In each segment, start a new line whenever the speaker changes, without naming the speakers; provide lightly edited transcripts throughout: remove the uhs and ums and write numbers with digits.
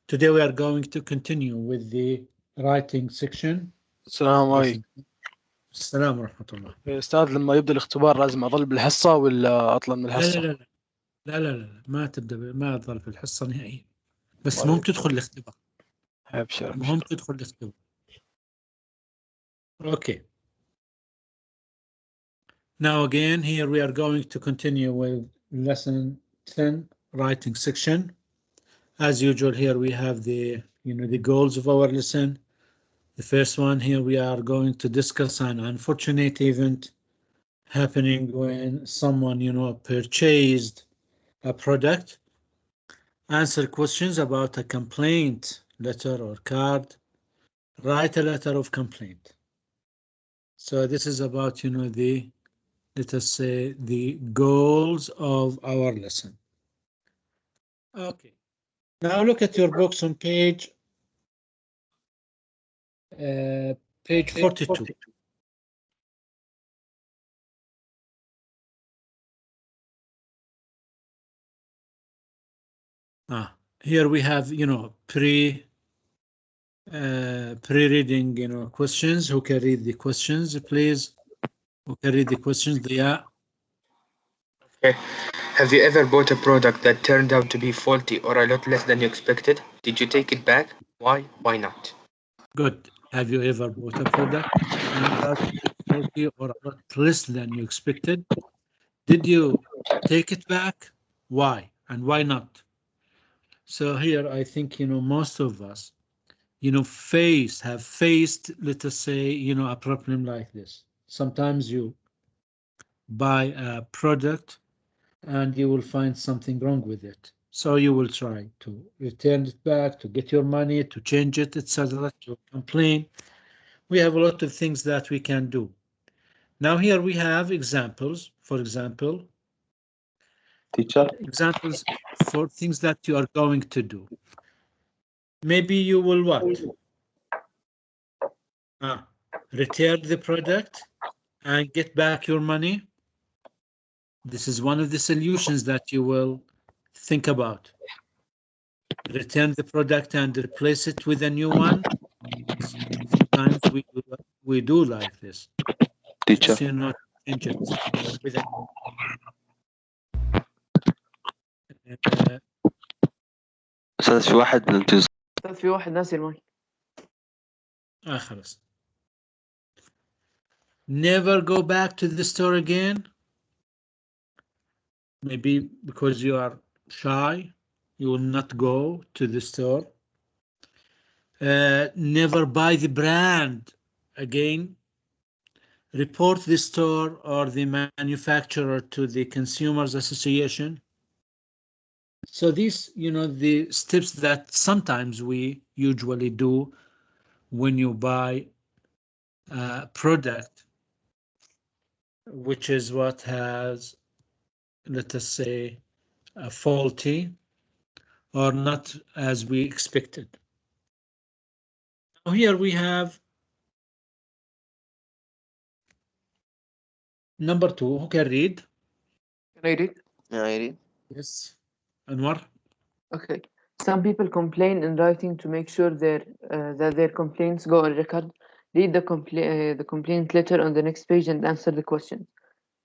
Today we are going to continue with the writing section.
السلام عليكم.
السلام ورحمة الله.
أستاذ لما يبدأ الاختبار لازم أظل بالحصة ولا أطلع من
لا
الحصة؟
لا لا لا لا لا ما تبدأ ما تظل في الحصة نهائيا، بس
طيب.
مهم تدخل الاختبار.
أبشر
مهم تدخل الاختبار. Okay. Now again here we are going to continue with lesson 10 writing section. As usual here we have the the goals of our lesson. The first one here we are going to discuss an unfortunate event happening when someone purchased a product. Answer questions about a complaint letter or card. Write a letter of complaint. So this is about the, let us say, the goals of our lesson. Okay, now look at your books on page 42. Here we have pre-reading questions. Who can read the questions, please? Who can read the questions? Yeah.
Okay. Have you ever bought a product that turned out to be faulty or a lot less than you expected? Did you take it back? Why? Why not?
Good. Have you ever bought a product that turned out to be faulty or a lot less than you expected? Did you take it back? Why? And why not? So here I think most of us have faced, let us say, a problem like this. Sometimes you buy a product and you will find something wrong with it. So you will try to return it back, to get your money, to change it, etc., to complain. We have a lot of things that we can do. Now here we have examples. For example,
Teacher,
examples for things that you are going to do. Maybe you will what? Return the product and get back your money. This is one of the solutions that you will think about. Return the product and replace it with a new one. Sometimes we do like this.
teacher.
Just, change it with a
أستاذ في واحد بالانتظار.
أستاذ في واحد ناسي المايك.
خلاص. Never go back to the store again. Maybe because you are shy, you will not go to the store. Never buy the brand again. Report the store or the manufacturer to the Consumers Association. So these, the steps that sometimes we usually do when you buy a product, which is what has, let us say, a faulty or not as we expected. Now here we have number 2. Who can read?
Can I read?
Yeah, I read.
Yes. Anwar?
Okay. Some people complain in writing to make sure that their complaints go on record. Read the complaint letter on the next page and answer the question.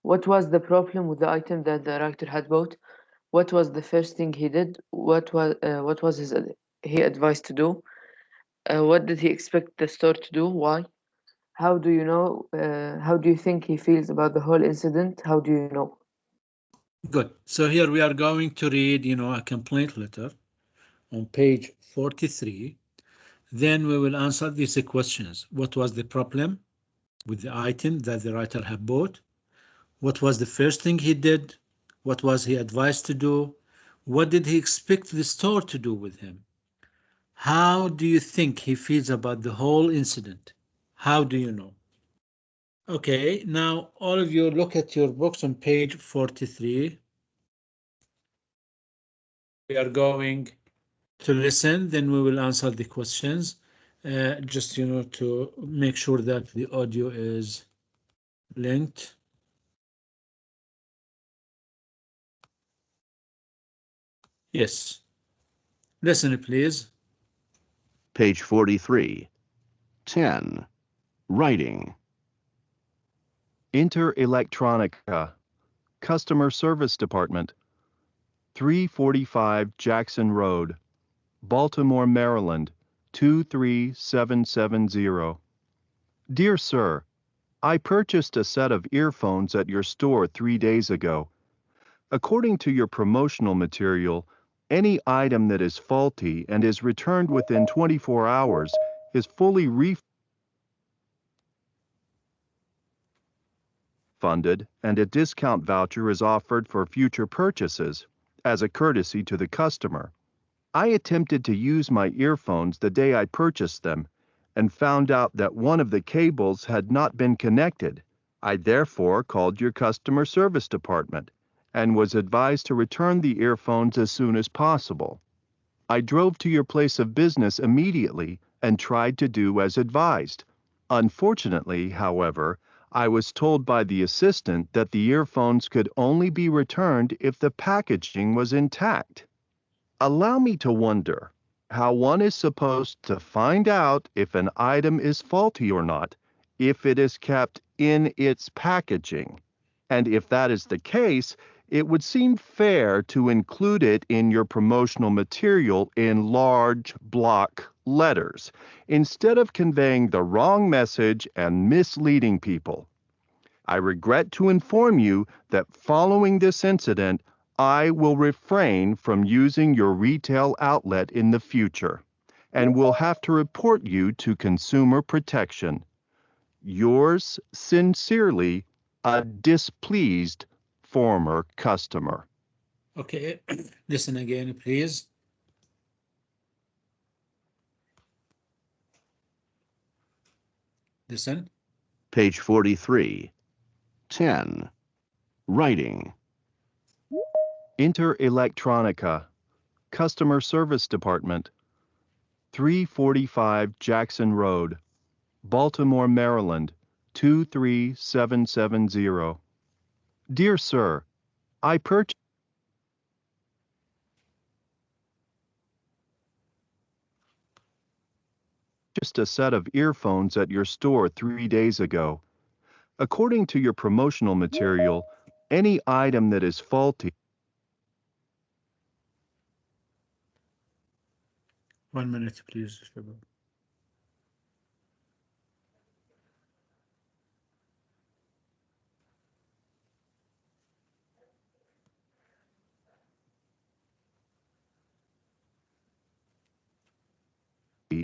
What was the problem with the item that the writer had bought? What was the first thing he did? What was he advised to do? What did he expect the store to do? Why? How do you know? How do you think he feels about the whole incident? How do you know?
Good. So here we are going to read, a complaint letter on page 43. Then we will answer these questions. What was the problem with the item that the writer had bought? What was the first thing he did? What was he advised to do? What did he expect the store to do with him? How do you think he feels about the whole incident? How do you know? Okay, now all of you look at your books on page 43. We are going to listen, then we will answer the questions. Just, to make sure that the audio is linked. Yes. Listen, please.
Page 43. 10. Writing. Inter Electronica, Customer Service Department, 345 Jackson Road, Baltimore, Maryland, 23770. Dear Sir, I purchased a set of earphones at your store 3 days ago. According to your promotional material, any item that is faulty and is returned within 24 hours is fully refunded, and a discount voucher is offered for future purchases as a courtesy to the customer. I attempted to use my earphones the day I purchased them and found out that one of the cables had not been connected. I therefore called your customer service department and was advised to return the earphones as soon as possible. I drove to your place of business immediately and tried to do as advised. Unfortunately, however, I was told by the assistant that the earphones could only be returned if the packaging was intact. Allow me to wonder how one is supposed to find out if an item is faulty or not if it is kept in its packaging. And if that is the case, it would seem fair to include it in your promotional material in large block letters, instead of conveying the wrong message and misleading people. I regret to inform you that following this incident, I will refrain from using your retail outlet in the future and will have to report you to Consumer Protection. Yours sincerely, a displeased former customer.
Okay, listen again, please. Listen.
Page 43. 10. Writing. Inter Electronica, Customer Service Department, 345 Jackson Road, Baltimore, Maryland, 23770. Dear Sir, I purchased a set of earphones at your store 3 days ago. According to your promotional material, any item that is faulty
1 minute, please.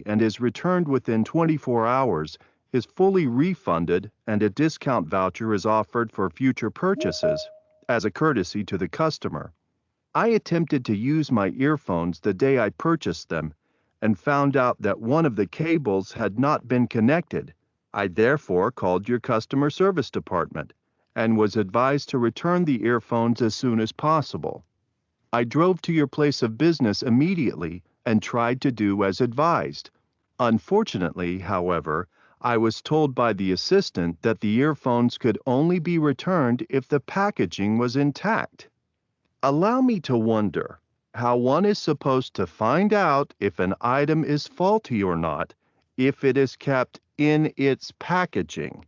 and is returned within 24 hours is fully refunded, and a discount voucher is offered for future purchases as a courtesy to the customer. I attempted to use my earphones the day I purchased them and found out that one of the cables had not been connected. I therefore called your customer service department and was advised to return the earphones as soon as possible. I drove to your place of business immediately and tried to do as advised. Unfortunately, however, I was told by the assistant that the earphones could only be returned if the packaging was intact. Allow me to wonder how one is supposed to find out if an item is faulty or not if it is kept in its packaging.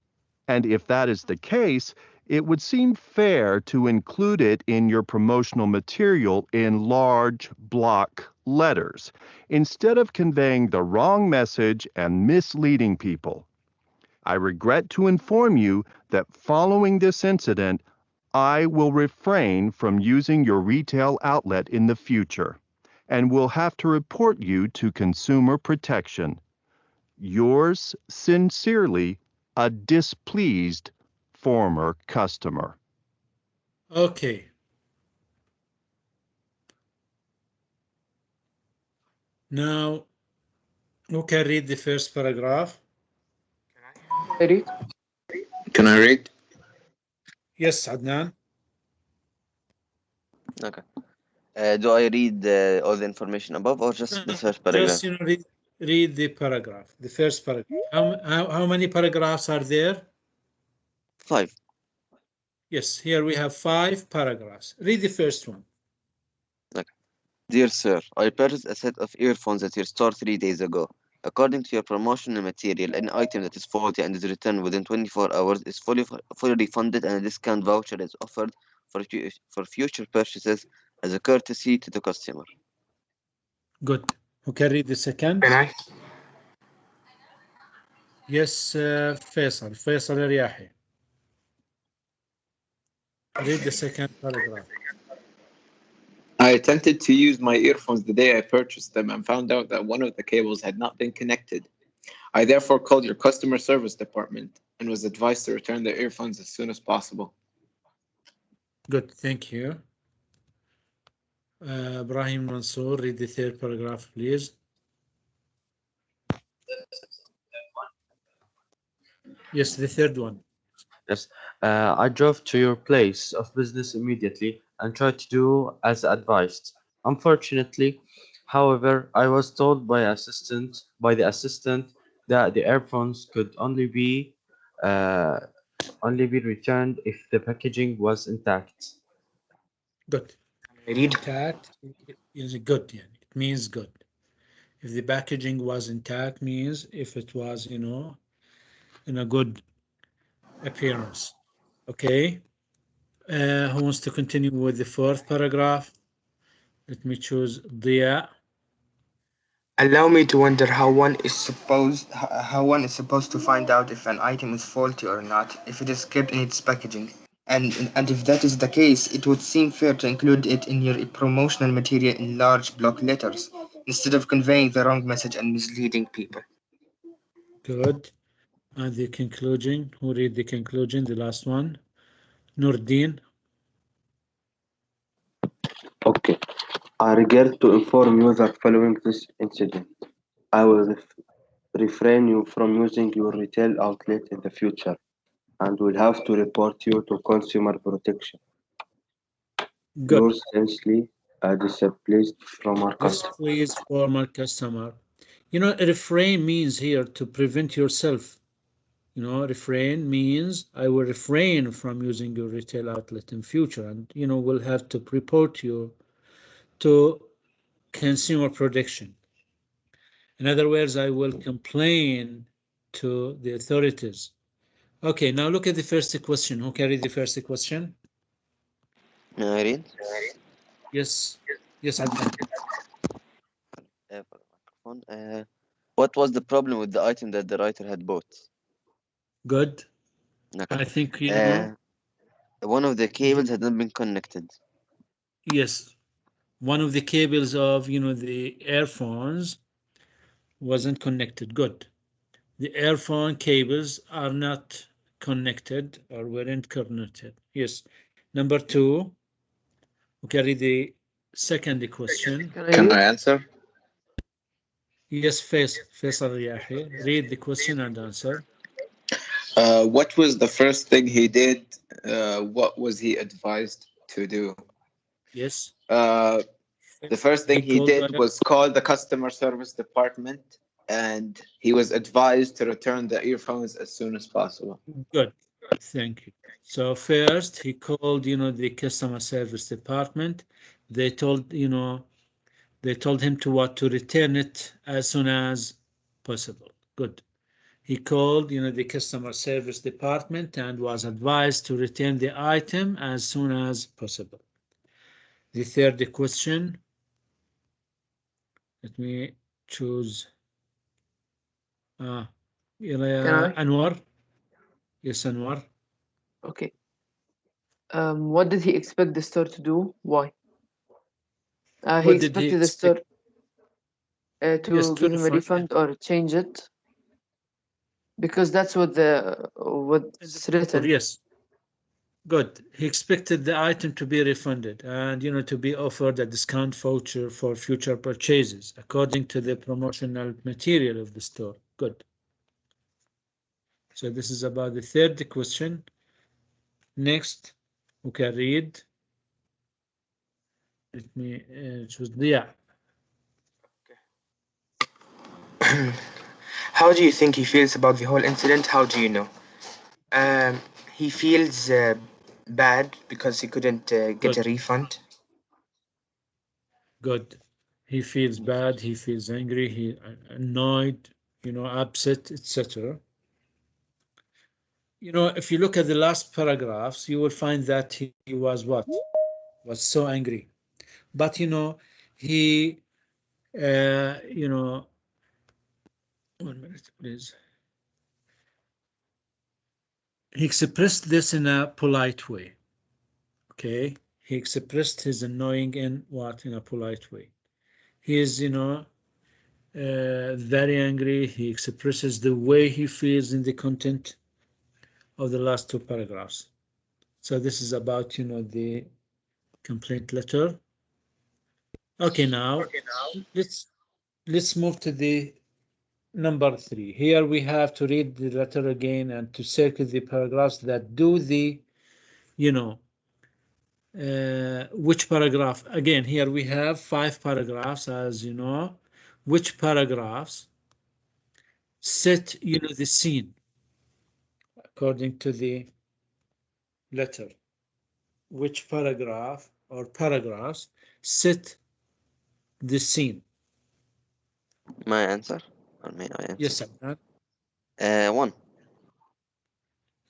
And if that is the case, it would seem fair to include it in your promotional material in large block letters, instead of conveying the wrong message and misleading people. I regret to inform you that following this incident, I will refrain from using your retail outlet in the future and will have to report you to Consumer Protection. Yours sincerely, a displeased former customer.
Okay. Now, who can read the first paragraph?
I read.
Can I read?
Yes, Adnan.
Okay. Do I read all the information above or just the first paragraph?
Just read the paragraph, the first paragraph. How many paragraphs are there?
5.
Yes, here we have 5 paragraphs. Read the first one.
Dear Sir, I purchased a set of earphones at your store 3 days ago. According to your promotional material, an item that is faulty and is returned within 24 hours is fully refunded, and a discount voucher is offered for future purchases as a courtesy to the customer.
Good. Who can read the second?
Can I?
Yes, Faisal Riyahi. Read the second paragraph.
I attempted to use my earphones the day I purchased them and found out that one of the cables had not been connected. I therefore called your customer service department and was advised to return the earphones as soon as possible.
Good, thank you. Ibrahim Mansour, read the third paragraph, please. Yes, the third one.
Yes, I drove to your place of business immediately and tried to do as advised. Unfortunately, however, I was told by the assistant that the earphones could only be returned if the packaging was intact.
Good. I read.
Intact is good, yeah. It means good. If the packaging was intact, means if it was, you know, in a good appearance. Okay. Who wants to continue with the fourth paragraph? Let me choose Dia.
Allow me to wonder how one is supposed to find out if an item is faulty or not if it is kept in its packaging. And if that is the case, it would seem fair to include it in your promotional material in large block letters instead of conveying the wrong message and misleading people.
Good. And the conclusion, who read the conclusion, the last one? Nurdin.
Okay. I regret to inform you that following this incident, I will refrain you from using your retail outlet in the future and will have to report you to Consumer Protection.
Good.
Yours sincerely, a displeased former customer.
Displeased former customer. You know, refrain means here to prevent yourself. You know, refrain means I will refrain from using your retail outlet in future, and you know, we'll have to report you to Consumer Protection. In other words, I will complain to the authorities. Okay, now look at the first question. Who can read the first question?
May I read?
Yes. Yes, Adnan.
What was the problem with the item that the writer had bought?
Good.
Okay.
I think you know.
One of the cables had not been connected.
Yes. One of the cables of, you know, the earphones wasn't connected. Good. The earphone cables are not connected or weren't connected. Yes. Number two, we can read the second question.
Can I answer?
Yes, Faisal Riyahi. Read the question and answer.
What was the first thing he did? What was he advised to do?
Yes.
The first thing he did was call the customer service department, and he was advised to return the earphones as soon as possible.
Good. Thank you. So first he called, you know, the customer service department. They told, you know, they told him to what? To return it as soon as possible. Good. He called, you know, the customer service department and was advised to return the item as soon as possible. The third question. Let me choose. Anwar. Yes, Anwar.
Okay. What did he expect the store to do? Why? He expected the store to give him a refund or change it, because that's what what's written.
Yes. Good. He expected the item to be refunded and, you know, to be offered a discount voucher for future purchases according to the promotional material of the store. Good. So this is about the third question. Next, who can read? Let me choose Dia.
How do you think he feels about the whole incident? How do you know? He feels bad because he couldn't get a refund.
Good. He feels bad, he feels angry, he annoyed, you know, upset, etc. You know, if you look at the last paragraphs, you will find that he was what? Was so angry. But, you know, he, you know, 1 minute, please. He expressed this in a polite way. Okay, he expressed his annoying in what? In a polite way. He is, you know, very angry. He expresses the way he feels in the content of the last two paragraphs. So this is about, you know, the complaint letter. Okay, now let's move to the number 3. Here we have to read the letter again and to circle the paragraphs that do the, you know, which paragraph. Again, here we have 5 paragraphs, as you know. Which paragraphs set, you know, the scene according to the letter? Which paragraph or paragraphs set the scene?
My answer, or may I answer?
Yes, Adnan.
1.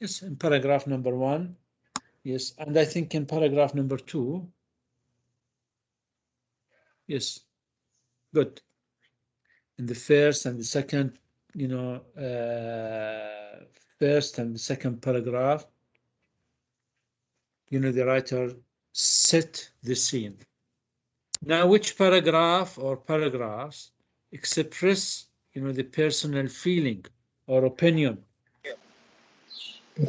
Yes, in paragraph number 1. Yes, and I think in paragraph number 2. Yes, good. In the first and the second, you know, first and the second paragraph, you know, the writer set the scene. Now, which paragraph or paragraphs express, you know, the personal feeling or opinion?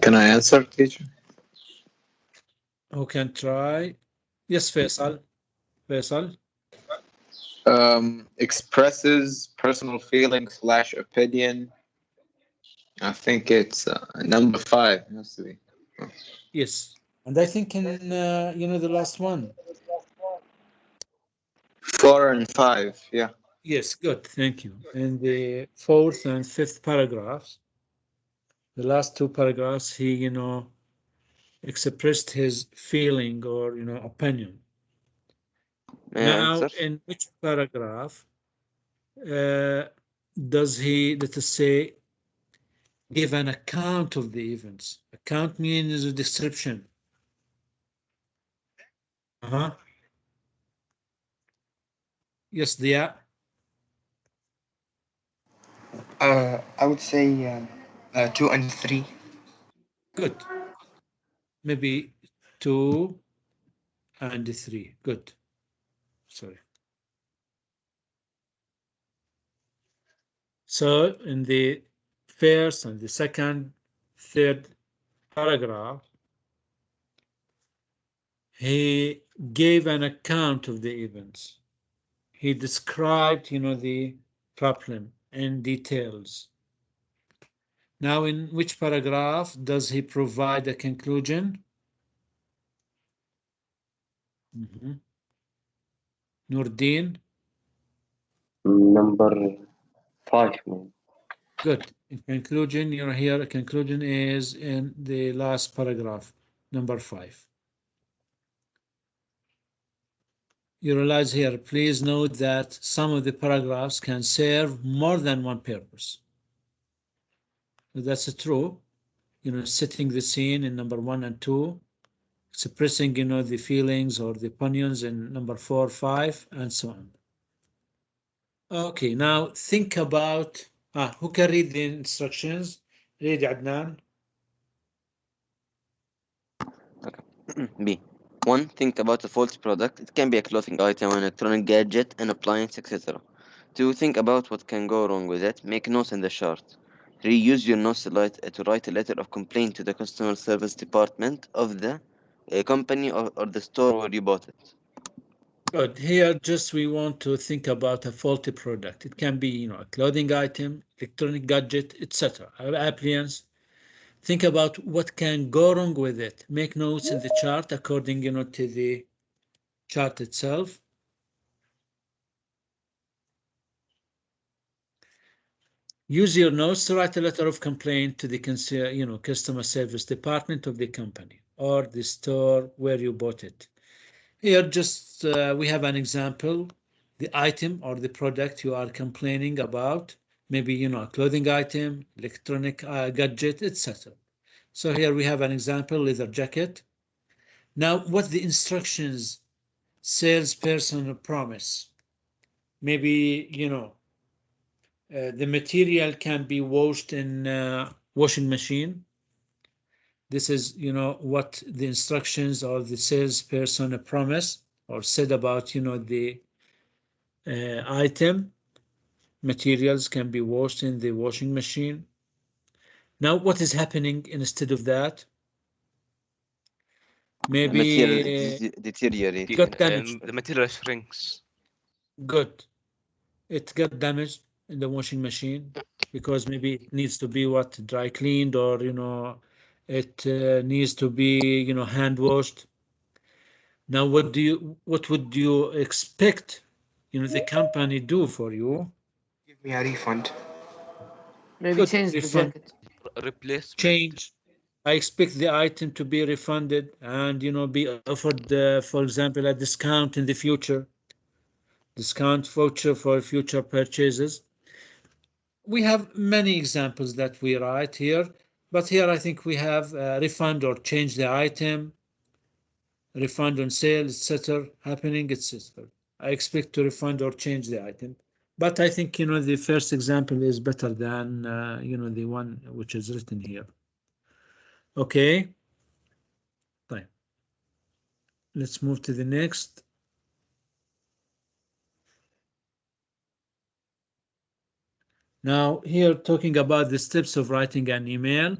Can I answer, teacher?
Who can try? Yes, Faisal. Faisal.
Expresses personal feeling / opinion. I think it's number 5. It has to be.
Yes, and I think in you know, the last one.
4 and 5. Yeah.
Yes, good. Thank you. In the 4th and 5th paragraphs, the last 2 paragraphs, he, you know, expressed his feeling or, you know, opinion.
May I
Now,
answer?
in which paragraph does he, let us say, give an account of the events? Account means a description. Yes, Dia.
I would say 2 and 3.
Good. Maybe 2 and 3. Good. Sorry. So in the first and the second, third paragraph, he gave an account of the events. He described, you know, the problem in details. Now, in which paragraph does he provide a conclusion? Nurdin?
Number 5, man.
Good. In conclusion, you know, here a conclusion is in the last paragraph, number 5. You realize here, please note that some of the paragraphs can serve more than one purpose. That's true. You know, setting the scene in number 1 and 2, expressing, you know, the feelings or the opinions in number 4, 5, and so on. Okay, now think about, who can read the instructions? Read, Adnan.
Okay. B. 1. Think about a faulty product. It can be a clothing item, an electronic gadget, an appliance, etc. 2. Think about what can go wrong with it. Make notes in the chart. 3. Use your notes to write a letter of complaint to the customer service department of the company or the store where you bought it.
Good. Here, just we want to think about a faulty product. It can be, you know, a clothing item, electronic gadget, etc. Appliance. Think about what can go wrong with it. Make notes in the chart according, you know, to the chart itself. Use your notes to write a letter of complaint to the, you know, customer service department of the company or the store where you bought it. Here, just we have an example. the item or the product you are complaining about, maybe, you know, a clothing item, electronic gadget, etc. So here we have an example, leather jacket. Now, what the instructions salesperson promise? Maybe, you know, the material can be washed in washing machine. This is, you know, what the instructions or the salesperson promise or said about, you know, the item. Materials can be washed in the washing machine. Now, what is happening instead of that? Maybe
deteriorate.
got damaged.
The material shrinks.
Good. It got damaged in the washing machine because maybe it needs to be dry cleaned, or, you know, it needs to be, you know, hand washed. Now, what would you expect, you know, the company do for you?
Give me a refund.
Maybe
Good.
change the
Refund.
jacket.
Replacement.
Change. I expect the item to be refunded and, you know, be offered, for example, a discount in the future. Discount voucher for future purchases. We have many examples that we write here, but here I think we have refund or change the item, refund on sale, etc. happening, etc. I expect to refund or change the item. But I think, you know, the first example is better than, you know, the one which is written here. Okay. Fine. Let's move to the next. Now, here talking about the steps of writing an email,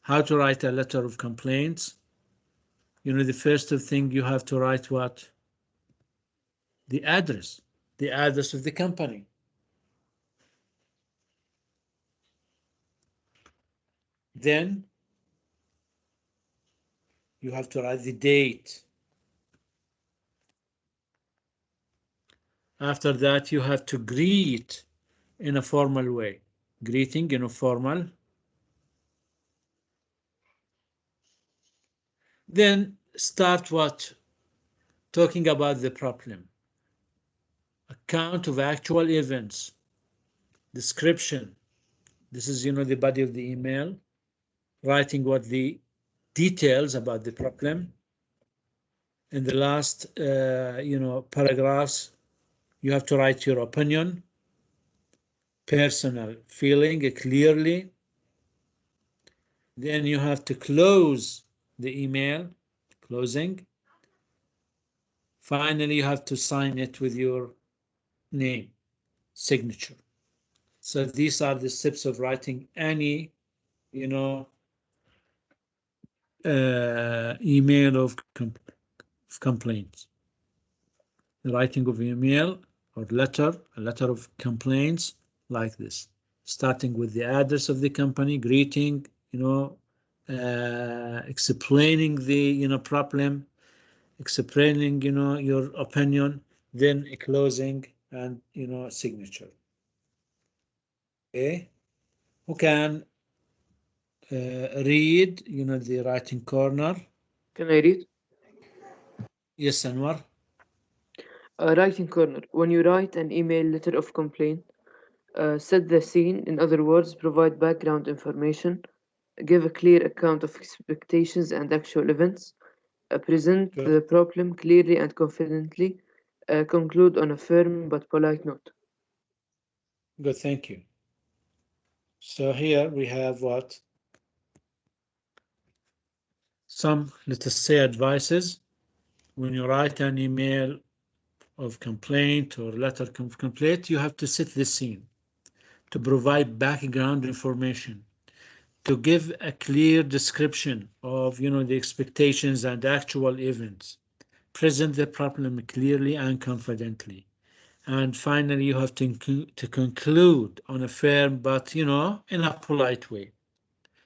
how to write a letter of complaints. You know, the first thing you have to write what? The address of the company. Then you have to write the date. After that, you have to greet in a formal way. Greeting in a formal. Then start what? Talking about the problem. Account of actual events. Description. This is, you know, the body of the email. Writing what the details about the problem. In the last, you know, paragraphs, you have to write your opinion, personal feeling clearly. Then you have to close the email, closing. Finally, you have to sign it with your name, signature. So these are the steps of writing any, you know, email of complaints. The writing of email or letter, a letter of complaints like this, starting with the address of the company, greeting, you know, explaining the, you know, problem, explaining, you know, your opinion, then a closing and, you know, signature. Okay, who can read, you know, the writing corner?
Can I read?
Yes, Anwar.
Writing corner. When you write an email letter of complaint, set the scene. In other words, provide background information, give a clear account of expectations and actual events, present
Good.
the problem clearly and confidently, conclude on a firm but polite note.
Good, thank you. So here we have what? Some, let us say, advices. When you write an email of complaint or letter of complaint, you have to set the scene, to provide background information, to give a clear description of, you know, the expectations and actual events, present the problem clearly and confidently, and finally you have to conclude on a firm but, you know, in a polite way.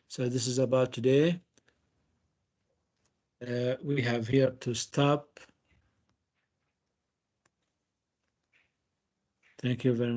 So this is about today. We have here to stop. Thank you very much.